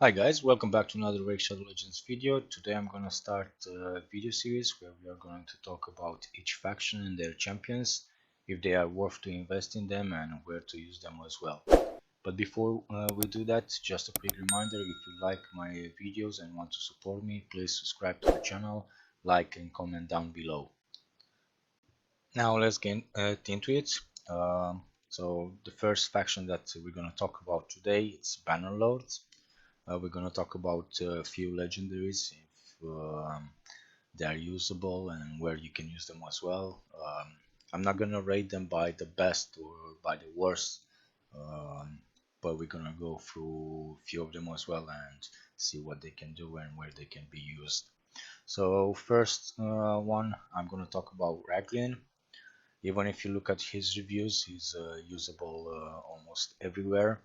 Hi guys, welcome back to another Rake Shadow Legends video. Today I'm gonna start a video series where we are going to talk about each faction and their champions, if they are worth to invest in them and where to use them as well. But before we do that, just a quick reminder, if you like my videos and want to support me, please subscribe to the channel, like and comment down below. Now let's get into it. So the first faction that we're gonna talk about today, it's Bannerlords. We're gonna talk about a few legendaries, if they are usable and where you can use them as well. I'm not gonna rate them by the best or by the worst, um, but we're gonna go through a few of them as well and see what they can do and where they can be used. So first one, I'm gonna talk about raglan. Even if you look at his reviews, he's usable almost everywhere.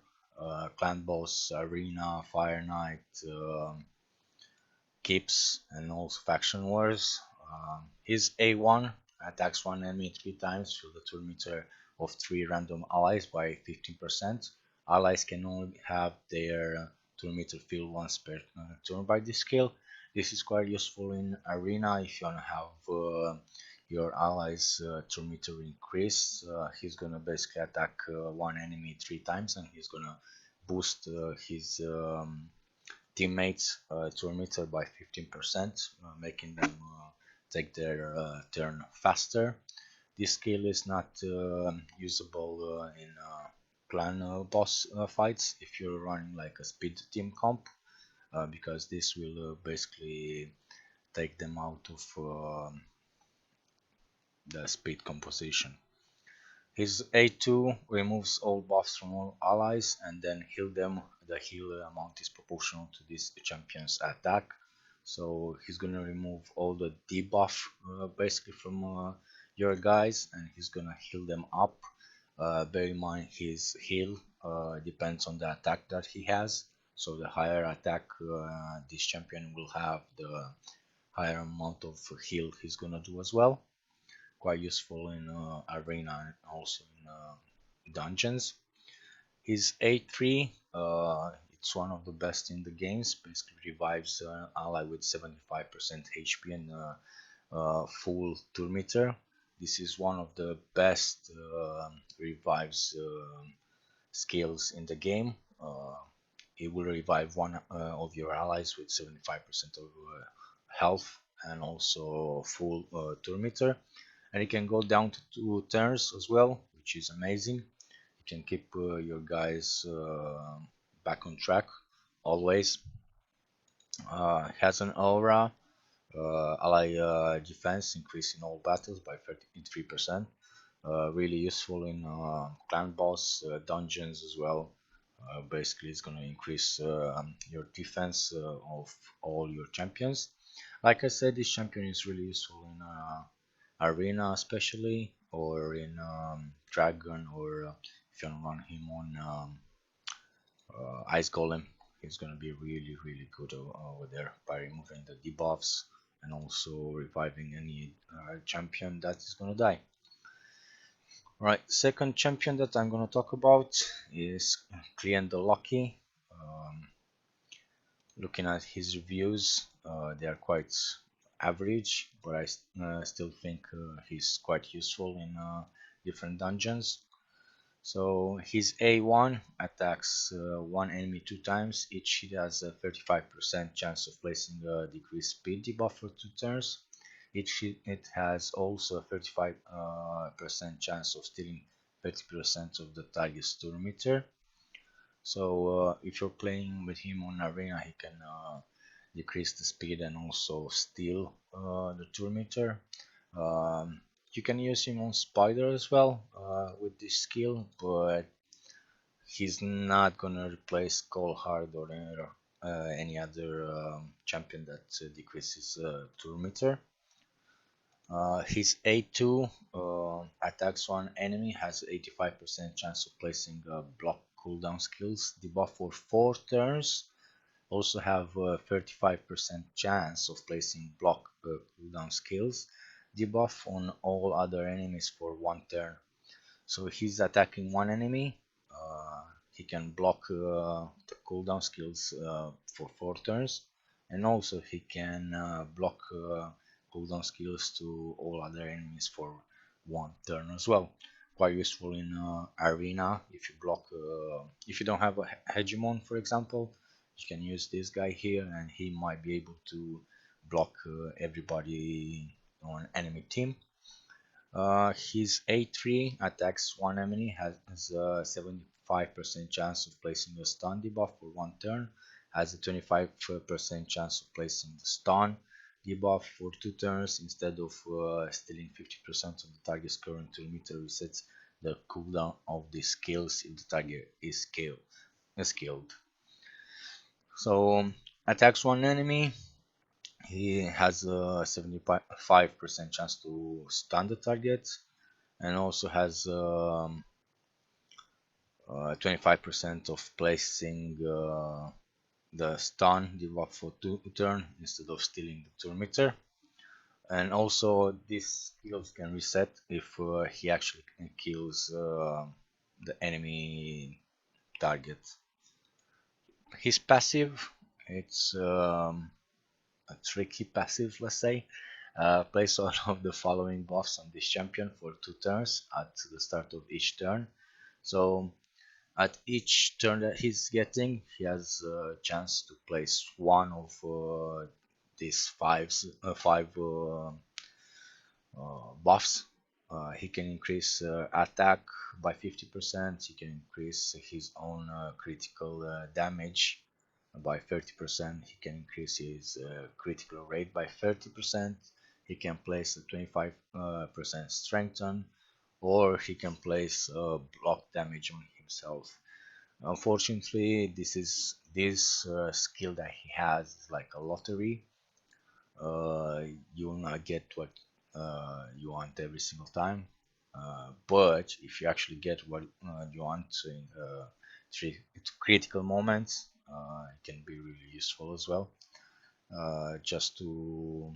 Clan Boss, Arena, Fire Knight, Keeps, and also Faction Wars. His A1 attacks one enemy 3 times with a turn meter of 3 random allies by 15%. Allies can only have their turn meter filled once per turn by this skill. This is quite useful in Arena if you want to have your allies turn meter increase. He's gonna basically attack one enemy 3 times and he's gonna boost his teammates turn meter by 15%, making them take their turn faster. This skill is not usable in clan boss fights if you're running like a speed team comp, because this will basically take them out of the speed composition. His A2 removes all buffs from all allies and then heal them. The heal amount is proportional to this champion's attack. So he's gonna remove all the debuff basically from your guys, and he's gonna heal them up. Bear in mind his heal depends on the attack that he has. So the higher attack this champion will have, the higher amount of heal he's gonna do as well. Quite useful in arena and also in dungeons. His A3, it's one of the best in the games. Basically revives ally with 75% HP and full turn meter. This is one of the best revives skills in the game. It will revive one of your allies with 75% of health and also full turn meter, and it can go down to 2 turns as well, which is amazing. You can keep your guys back on track always. Has an aura, ally defense increase in all battles by 33%. Really useful in clan boss dungeons as well. Basically it's going to increase your defense of all your champions. Like I said, this champion is really useful in arena especially, or in dragon, or if you want to run him on ice golem, he's going to be really good over there by removing the debuffs and also reviving any champion that is going to die. Right, second champion that I'm going to talk about is Client the Lucky. Looking at his reviews, they are quite average, but I still think he's quite useful in different dungeons. So his A1 attacks one enemy 2 times. Each hit has a 35% chance of placing a decreased speed debuff for 2 turns. Each hit has also a 35% chance of stealing 30% of the target's turn meter. So if you're playing with him on arena, he can decrease the speed and also steal the turn meter. You can use him on spider as well with this skill, but he's not gonna replace Coldheart or any other champion that decreases turn meter. His A2 attacks one enemy, has 85% chance of placing block cooldown skills debuff for 4 turns. Also have a 35% chance of placing block cooldown skills debuff on all other enemies for 1 turn. So he's attacking one enemy, he can block the cooldown skills for 4 turns, and also he can block cooldown skills to all other enemies for 1 turn as well. Quite useful in arena if you block, if you don't have a hegemon, for example. You can use this guy here, and he might be able to block everybody on enemy team. His A3 attacks one enemy, has a 75% chance of placing a stun debuff for 1 turn, has a 25% chance of placing the stun debuff for 2 turns. Instead of stealing 50% of the target's current meter, resets the cooldown of the skills if the target is skilled. So attacks one enemy, he has a 75% chance to stun the target, and also has 25% of placing the stun debuff for 2 turn instead of stealing the turn meter. And also these skills can reset if he actually kills the enemy target. His passive, it's a tricky passive, let's say. Place all of the following buffs on this champion for 2 turns at the start of each turn. So at each turn that he's getting, he has a chance to place one of these five buffs. He can increase attack by 50%. He can increase his own critical damage by 30%. He can increase his critical rate by 30%. He can place a 25% strengthen, or he can place block damage on himself. Unfortunately, this skill that he has is like a lottery. You will not get what you want every single time, but if you actually get what you want in three critical moments, it can be really useful as well. Just to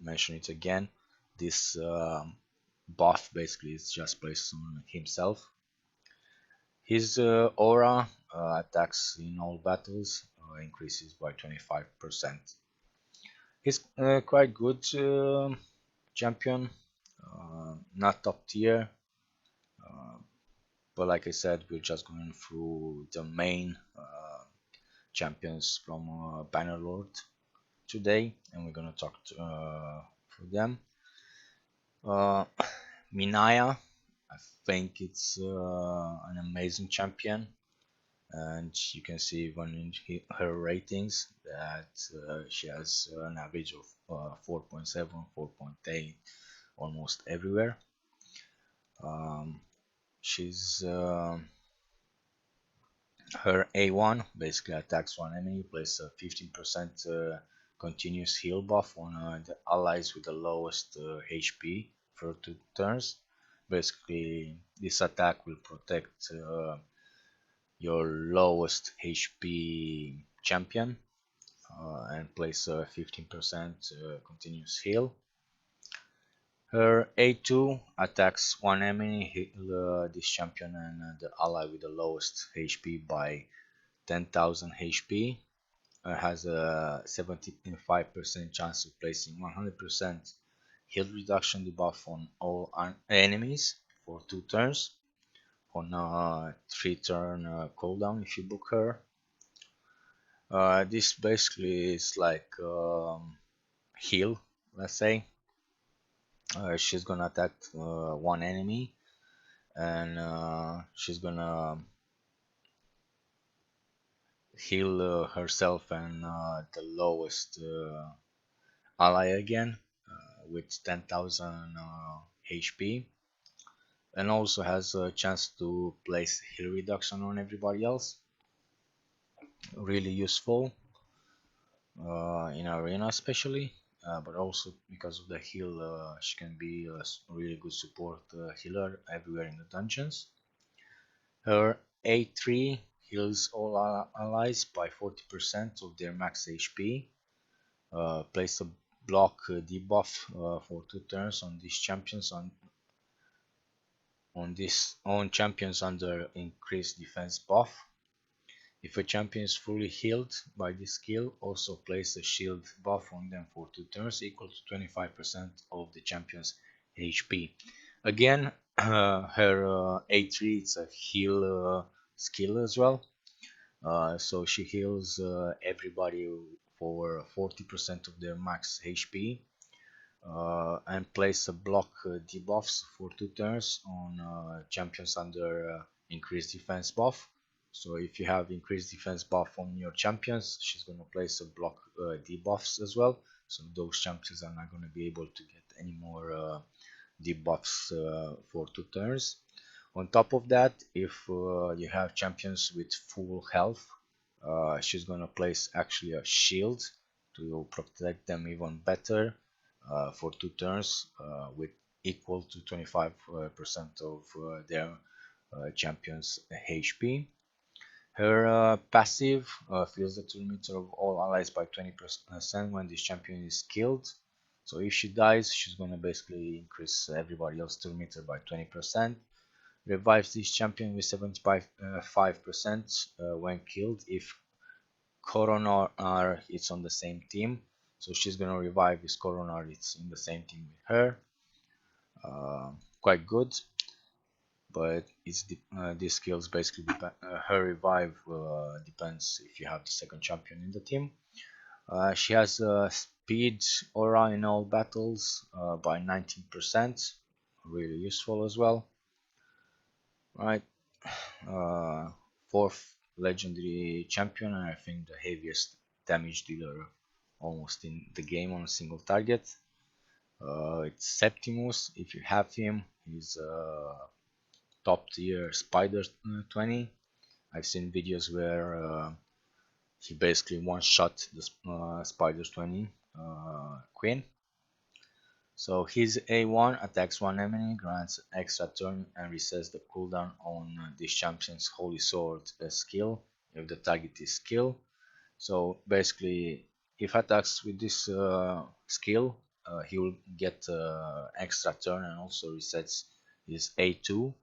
mention it again, this buff basically is just placed on himself. His aura attacks in all battles increases by 25%. He's quite good champion, not top tier, but like I said, we're just going through the main champions from Bannerlord today, and we're gonna talk for them. Minaya, I think it's an amazing champion, and you can see even in her ratings that she has an average of 4.7, 4.8 almost everywhere. She's her A1 basically attacks one enemy, places a 15% continuous heal buff on the allies with the lowest HP for 2 turns. Basically, this attack will protect your lowest HP champion and place a 15% continuous heal. Her A2 attacks one enemy, heal this champion and the ally with the lowest HP by 10,000 HP. Has a 75% chance of placing 100% heal reduction debuff on all enemies for 2 turns on a 3 turn cooldown if you book her. This basically is like heal, let's say. She's gonna attack one enemy, and she's gonna heal herself and the lowest ally again with 10,000 HP, and also has a chance to place heal reduction on everybody else. Really useful in arena especially, but also because of the heal, she can be a really good support healer everywhere in the dungeons. Her A3 heals all allies by 40% of their max HP. Place a block debuff for 2 turns on these champions on on champions under increased defense buff. If a champion is fully healed by this skill, also place a shield buff on them for 2 turns equal to 25% of the champion's HP. Again, her A3 is a heal skill as well. So she heals everybody for 40% of their max HP, and place a block debuffs for 2 turns on champions under increased defense buff. So if you have increased defense buff on your champions, she's going to place a block debuffs as well. So those champions are not going to be able to get any more debuffs for 2 turns. On top of that, if you have champions with full health, she's gonna place actually a shield to protect them even better for 2 turns with equal to 25% of their champion's HP. Her passive fills the turn meter of all allies by 20% when this champion is killed. So if she dies, she's gonna basically increase everybody else's turn meter by 20%. Revives this champion with 75% when killed if Coronar it's on the same team. So she's gonna revive this Coronar it's in the same team with her. Quite good, but these skills basically her revive depends if you have the second champion in the team. She has speed aura in all battles by 19%, really useful as well. Right, fourth legendary champion, and I think the heaviest damage dealer almost in the game on a single target. It's Septimus. If you have him, he's top tier Spider 20. I've seen videos where he basically one shot the Spider 20 queen. So his A1 attacks one enemy, grants extra turn, and resets the cooldown on this champion's Holy Sword skill if the target is skill. So basically, if attacks with this skill, he will get extra turn and also resets his A2.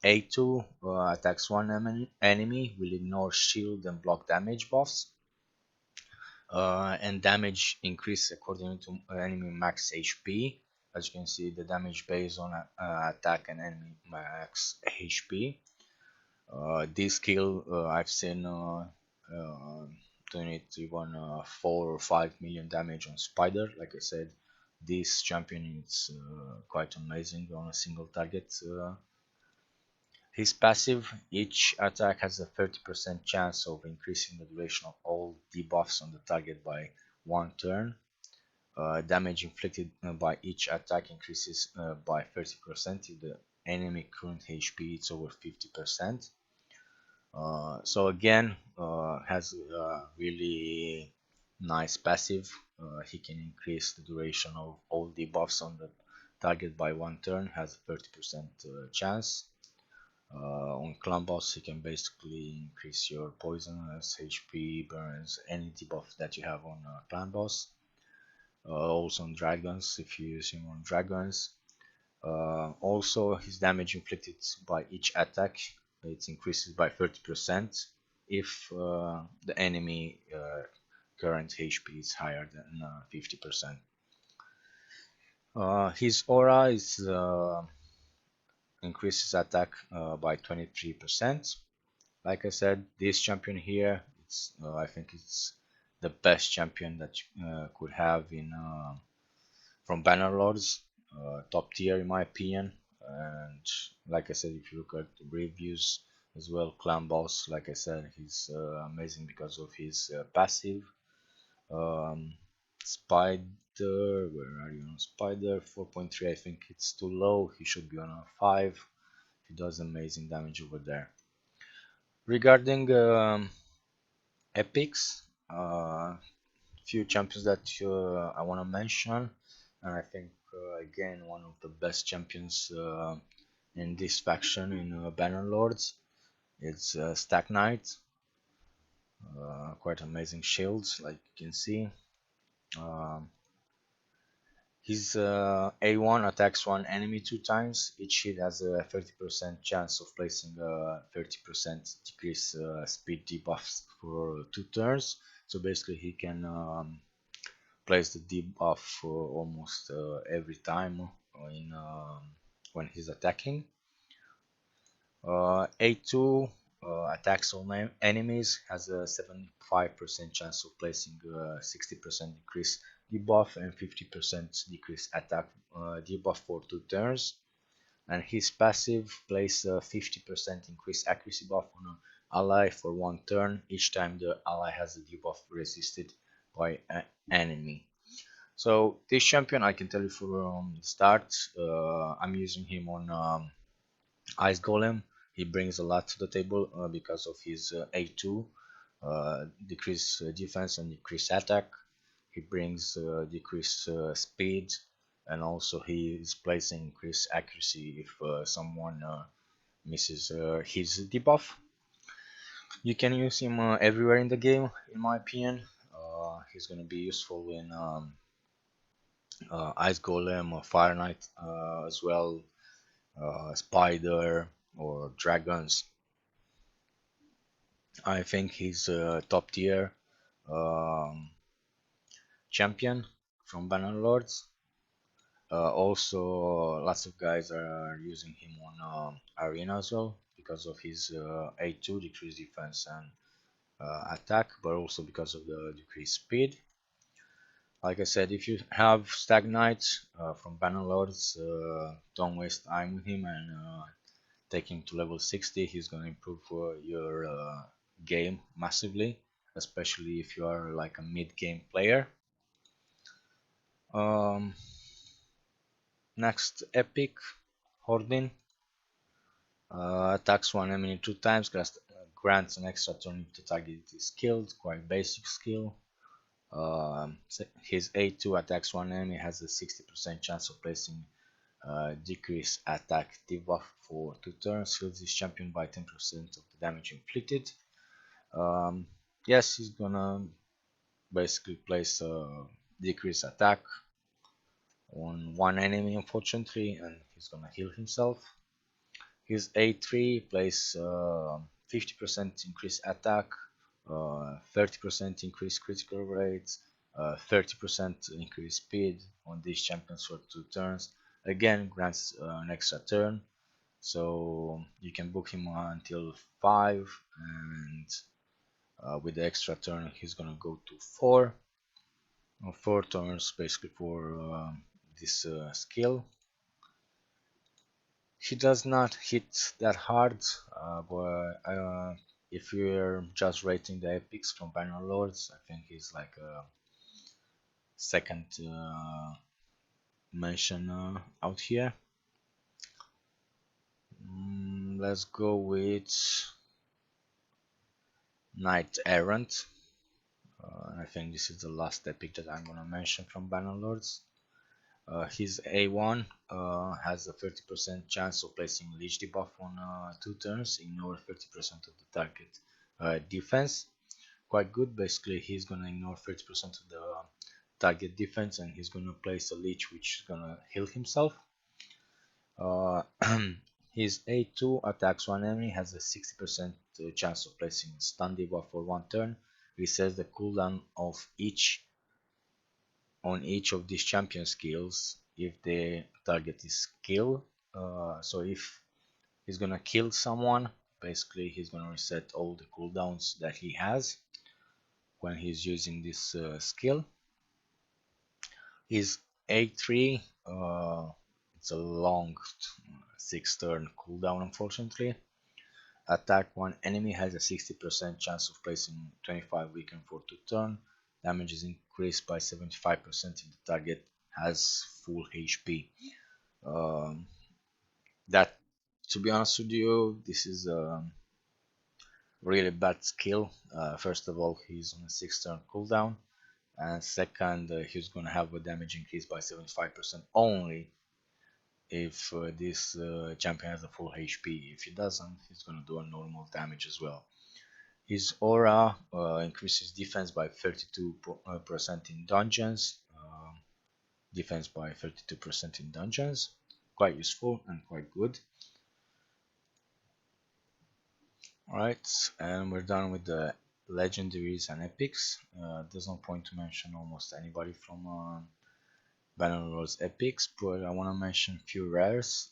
A2 attacks one enemy, will ignore shield and block damage buffs. And damage increase according to enemy max HP. As you can see, the damage based on attack and enemy max HP. This skill I've seen doing it even 4 or 5 million damage on Spider. Like I said, this champion is quite amazing on a single target. His passive, each attack has a 30% chance of increasing the duration of all debuffs on the target by 1 turn. Damage inflicted by each attack increases by 30% if the enemy current HP is over 50%. So again, has a really nice passive. He can increase the duration of all debuffs on the target by 1 turn, has a 30% chance. On clan boss, you can basically increase your poisonous, HP, burns, any debuff that you have on clan boss. Also on dragons, if you use him on dragons. Also, his damage inflicted by each attack it increases by 30% if the enemy current HP is higher than 50%. His aura is increases attack by 23%. Like I said, this champion here, I think it's the best champion that you could have in from Bannerlords, top tier in my opinion. And like I said, if you look at the reviews as well, Clan Boss, like I said, he's amazing because of his passive. Spider, where are you on Spider? 4.3, I think it's too low. He should be on a 5. He does amazing damage over there. Regarding epics, few champions that I want to mention, and I think again one of the best champions in this faction in Bannerlords. It's Stack Knight. Quite amazing shields, like you can see. Um, His A1 attacks one enemy 2 times. Each hit has a 30% chance of placing a 30% decrease speed debuffs for 2 turns. So basically, he can place the debuff almost every time when he's attacking. A2 attacks all enemies, has a 75% chance of placing a 60% decrease debuff and 50% decrease attack debuff for 2 turns. And his passive places a 50% increased accuracy buff on an ally for 1 turn each time the ally has a debuff resisted by an enemy. So this champion, I can tell you from the start, I'm using him on Ice Golem. He brings a lot to the table because of his A2, decrease defense and decrease attack. He brings decreased speed, and also he is placing increased accuracy if someone misses his debuff. You can use him everywhere in the game, in my opinion. He's gonna be useful in Ice Golem or Fire Knight as well, Spider or Dragons. I think he's a top tier um, champion from Bannerlords. Also, lots of guys are using him on Arena as well because of his A2 decreased defense and attack, but also because of the decreased speed. Like I said, if you have Stag Knight from Bannerlords, don't waste time with him and take him to level 60. He's gonna improve your game massively, especially if you are like a mid-game player. Um, Next epic, Hordin. Attacks one enemy 2 times, grants an extra turn if the target is killed. Quite basic skill. His A2 attacks one enemy, has a 60% chance of placing decrease attack debuff for 2 turns. Heals this champion by 10% of the damage inflicted. Yes, he's gonna basically place a decrease attack on one enemy, unfortunately, and he's gonna heal himself. His A3 plays 50% increased attack, 30% increased critical rates, 30% increased speed on these champions for 2 turns. Again, grants an extra turn, so you can book him until 5, and with the extra turn, he's gonna go to 4. 4 turns basically for this skill. He does not hit that hard, but if you're just rating the epics from Bannerlords, I think he's like a second mention out here. Let's go with Knight Errant. I think this is the last epic that I'm gonna mention from Bannerlords. His A1 has a 30% chance of placing leech debuff on 2 turns, ignore 30% of the target defense. Quite good. Basically, he's gonna ignore 30% of the target defense, and he's gonna place a leech which is gonna heal himself. His A2 attacks one enemy, has a 60% chance of placing stun debuff for 1 turn. Resets the cooldown of each of these champion skills if the target is killed. So if he's gonna kill someone, basically he's gonna reset all the cooldowns that he has when he's using this skill. His A3, it's a long 6-turn cooldown, unfortunately. Attack one enemy, has a 60% chance of placing 25 weaken for 2 turn. Damage is increased by 75% if the target has full HP. That, to be honest with you, this is a really bad skill. First of all, he's on a 6-turn cooldown, and second, he's gonna have a damage increase by 75% only if this champion has a full HP. If he doesn't, he's gonna do a normal damage as well. His aura increases defense by 32% in dungeons. defense by 32% in dungeons. Quite useful and quite good. Alright, and we're done with the legendaries and epics. There's no point to mention almost anybody from Bannerlord's epics, but I want to mention a few rares,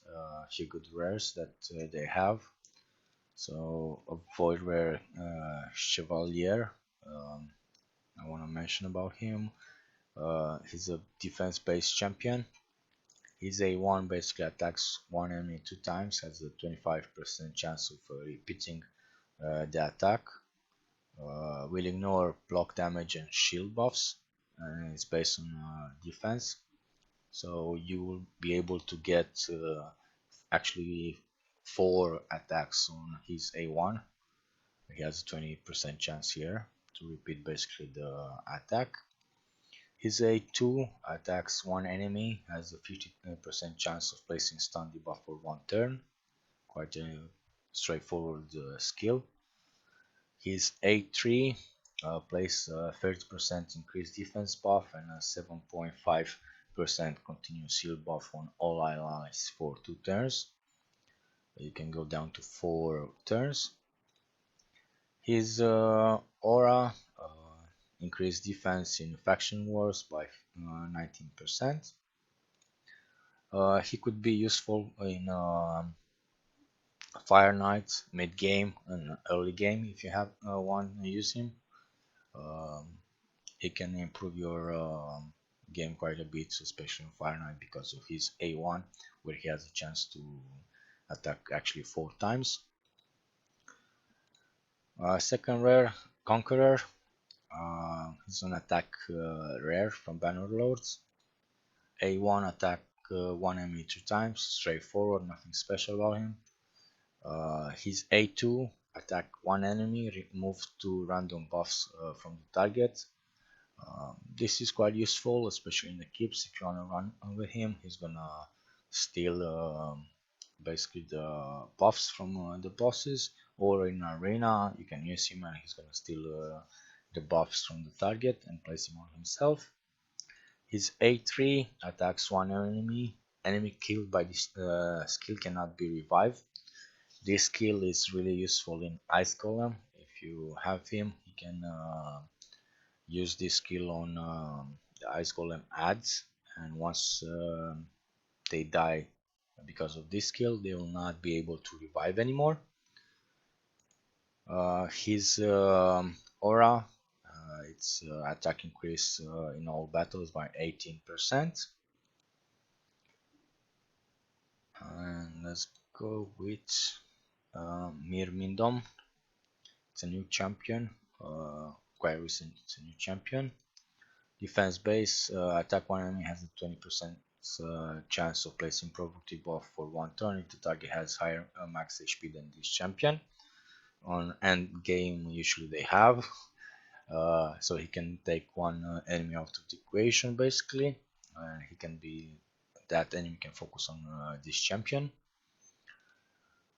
few good rares that they have. So a void rare Chevalier, I want to mention about him. He's a defense-based champion. He's a one, basically attacks one enemy two times, has a 25% chance of repeating the attack. Will ignore block damage and shield buffs, and it's based on defense. So you will be able to get actually 4 attacks on his A1. He has a 20% chance here to repeat basically the attack. His A2 attacks one enemy, has a 50% chance of placing stun debuff for 1 turn. Quite a straightforward skill. His A3 plays 30% increased defense buff and a 7.5% continuous heal buff on all allies for 2 turns. You can go down to 4 turns. His aura increased defense in faction wars by 19%. He could be useful in Fire Knight mid game and early game if you have one use him. He can improve your game quite a bit, especially in Fire Knight because of his A1, where he has a chance to attack actually 4 times. Second rare, Conqueror. He's an attack rare from Bannerlords. A1 attack one enemy 2 times, straightforward, nothing special about him. His A2 attack one enemy, remove 2 random buffs from the target. This is quite useful, especially in the keeps. If you wanna run with him, he's gonna steal basically the buffs from the bosses, or in arena you can use him and he's gonna steal the buffs from the target and place him on himself. His A3 attacks one enemy. Enemy killed by this skill cannot be revived. This skill is really useful in Ice Golem. If you have him, you can use this skill on the Ice Golem ads, and once they die because of this skill, they will not be able to revive anymore. His aura, its attack increase in all battles by 18%. And let's go with Mirmindom. It's a new champion, quite recent. It's a new champion. Defense base, attack one enemy has a 20% chance of placing provocative buff for 1 turn if the target has higher max HP than this champion. On end game, usually they have, so he can take one enemy out of the equation basically, and he can be that enemy can focus on this champion.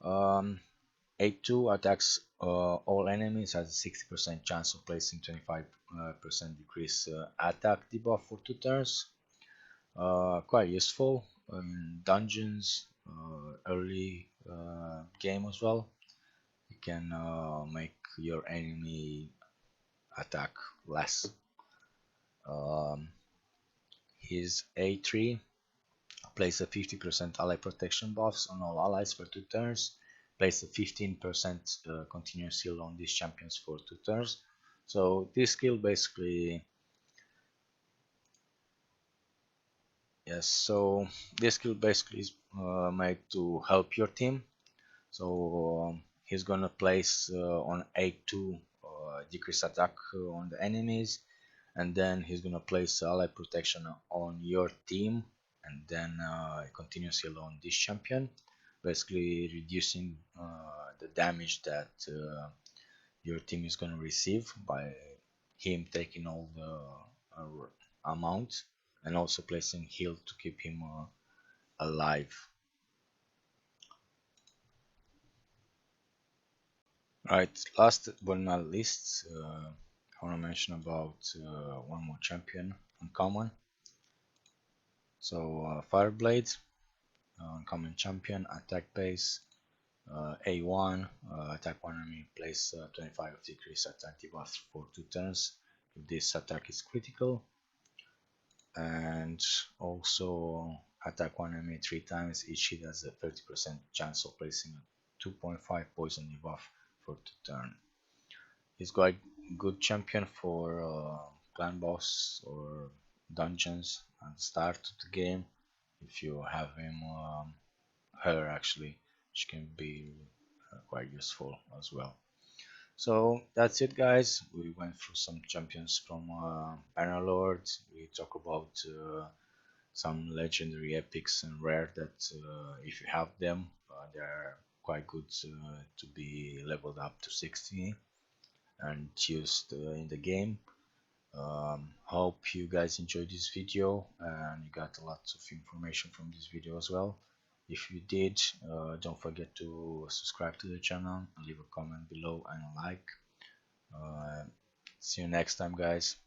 A2 attacks all enemies, has a 60% chance of placing 25% decrease attack debuff for 2 turns. Quite useful in dungeons, early game as well. You can make your enemy attack less. His A3 plays a 50% ally protection buffs on all allies for 2 turns. Place a 15% continuous heal on these champions for 2 turns. So this skill basically, yes, so this skill basically is made to help your team. So he's gonna place on A2 decrease attack on the enemies, and then he's gonna place ally protection on your team, and then continuous heal on this champion, basically reducing the damage that your team is gonna receive by him taking all the amount, and also placing heal to keep him alive. Right, last but not least, I want to mention about one more champion, uncommon. So Fireblade, common champion, attack base, A1, attack one enemy, place 25 decrease attack debuff for 2 turns if this attack is critical, and also attack one enemy 3 times, each hit has a 30% chance of placing a 2.5 poison debuff for 2 turns. He's quite good champion for clan boss or dungeons at the start of the game. If you have him, her actually, she can be quite useful as well. So that's it, guys. We went through some champions from Bannerlord. We talk about some legendary epics and rare that if you have them, they're quite good to be leveled up to 60 and used in the game. Hope you guys enjoyed this video and you got a lot of information from this video as well. If you did, don't forget to subscribe to the channel, leave a comment below and a like. See you next time, guys.